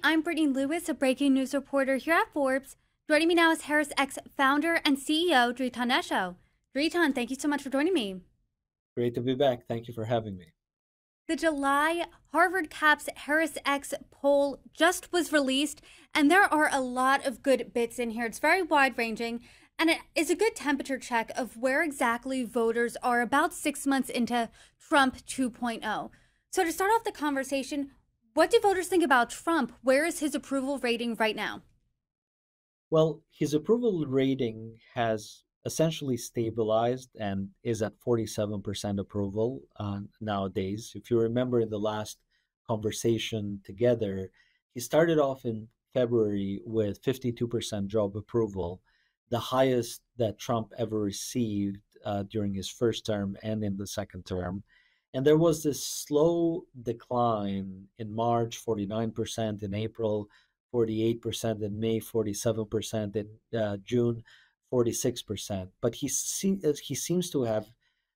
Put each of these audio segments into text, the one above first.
I'm Brittany Lewis, a breaking news reporter here at Forbes. Joining me now is HarrisX founder and CEO Dritan Nesho. Dritan, thank you so much for joining me. Great to be back. Thank you for having me. The July Harvard Caps HarrisX poll just was released, and there are a lot of good bits in here. It's very wide ranging, and it is a good temperature check of where exactly voters are about 6 months into Trump 2.0. So, to start off the conversation, what do voters think about Trump? Where is his approval rating right now? Well, his approval rating has essentially stabilized and is at 47% approval nowadays. If you remember in the last conversation together, he started off in February with 52% job approval, the highest that Trump ever received during his first term and in the second term. And there was this slow decline in March, 49%, in April, 48%, in May, 47%, in June, 46%. But he seems to have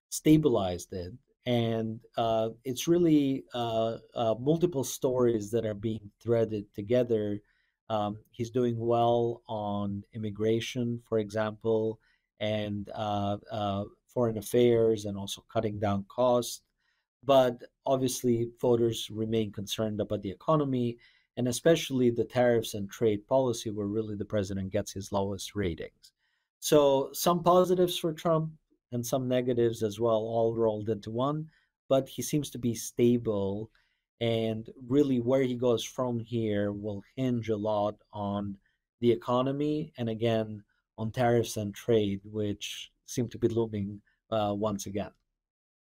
stabilized it. And it's really multiple stories that are being threaded together. He's doing well on immigration, for example, and foreign affairs, and also cutting down costs. But obviously, voters remain concerned about the economy and especially the tariffs and trade policy, where really the president gets his lowest ratings. So, some positives for Trump and some negatives as well, all rolled into one. But he seems to be stable. And really, where he goes from here will hinge a lot on the economy and again on tariffs and trade, which seem to be looming once again.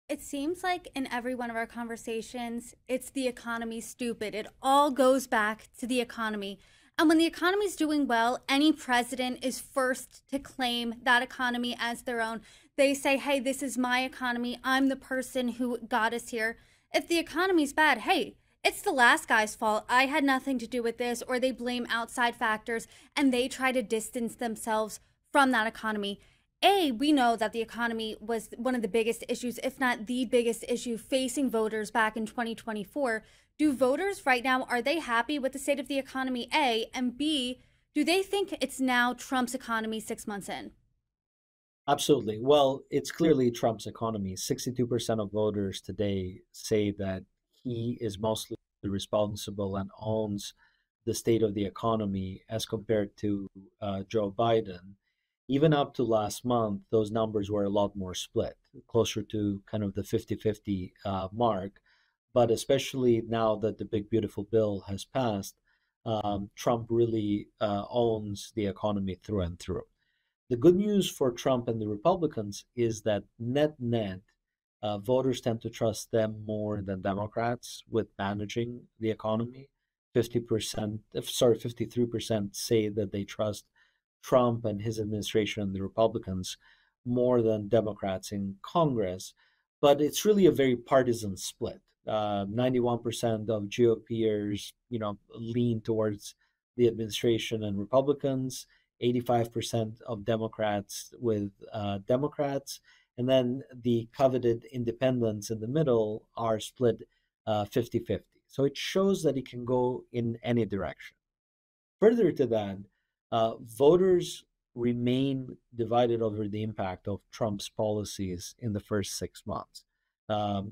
It seems like in every one of our conversations, it's the economy stupid. It all goes back to the economy. And when the economy is doing well, any president is first to claim that economy as their own. They say, hey, this is my economy. I'm the person who got us here. If the economy's bad, hey, it's the last guy's fault. I had nothing to do with this. Or they blame outside factors and they try to distance themselves from that economy. We know that the economy was one of the biggest issues, if not the biggest issue facing voters back in 2024. Do voters right now, are they happy with the state of the economy, A? And B, do they think it's now Trump's economy 6 months in? Absolutely. Well, it's clearly Trump's economy. 62% of voters today say that he is mostly responsible and owns the state of the economy as compared to Joe Biden. Even up to last month, those numbers were a lot more split, closer to kind of the 50-50 mark. But especially now that the big, beautiful bill has passed, Trump really owns the economy through and through. The good news for Trump and the Republicans is that net, voters tend to trust them more than Democrats with managing the economy. 53% say that they trust Trump and his administration and the Republicans more than Democrats in Congress. But it's really a very partisan split. 91% of GOPers, lean towards the administration and Republicans. 85% of Democrats with Democrats, and then the coveted independents in the middle are split 50-50. So it shows that it can go in any direction. Further to that, voters remain divided over the impact of Trump's policies in the first 6 months,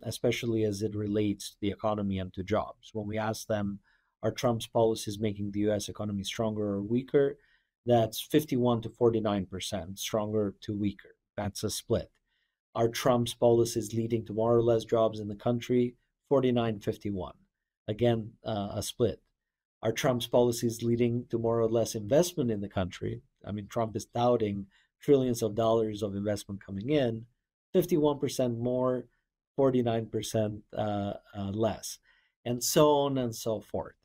especially as it relates to the economy and to jobs. When we ask them, are Trump's policies making the US economy stronger or weaker? That's 51 to 49%, stronger to weaker. That's a split. Are Trump's policies leading to more or less jobs in the country? 49-51. Again, a split. Are Trump's policies leading to more or less investment in the country? I mean, Trump is touting trillions of dollars of investment coming in, 51% more, 49% less, and so on and so forth.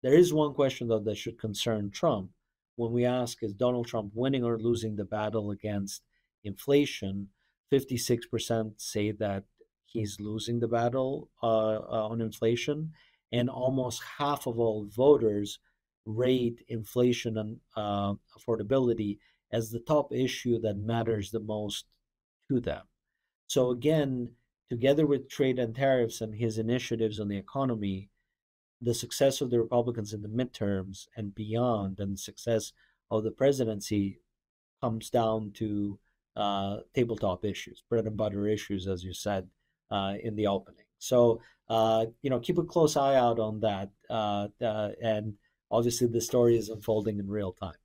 There is one question, though, that should concern Trump. When we ask, is Donald Trump winning or losing the battle against inflation, 56% say that he's losing the battle on inflation, and almost half of all voters rate inflation and affordability as the top issue that matters the most to them. So again, together with trade and tariffs and his initiatives on the economy, the success of the Republicans in the midterms and beyond, and the success of the presidency comes down to tabletop issues, bread and butter issues, as you said in the opening. So, keep a close eye out on that. And obviously, the story is unfolding in real time.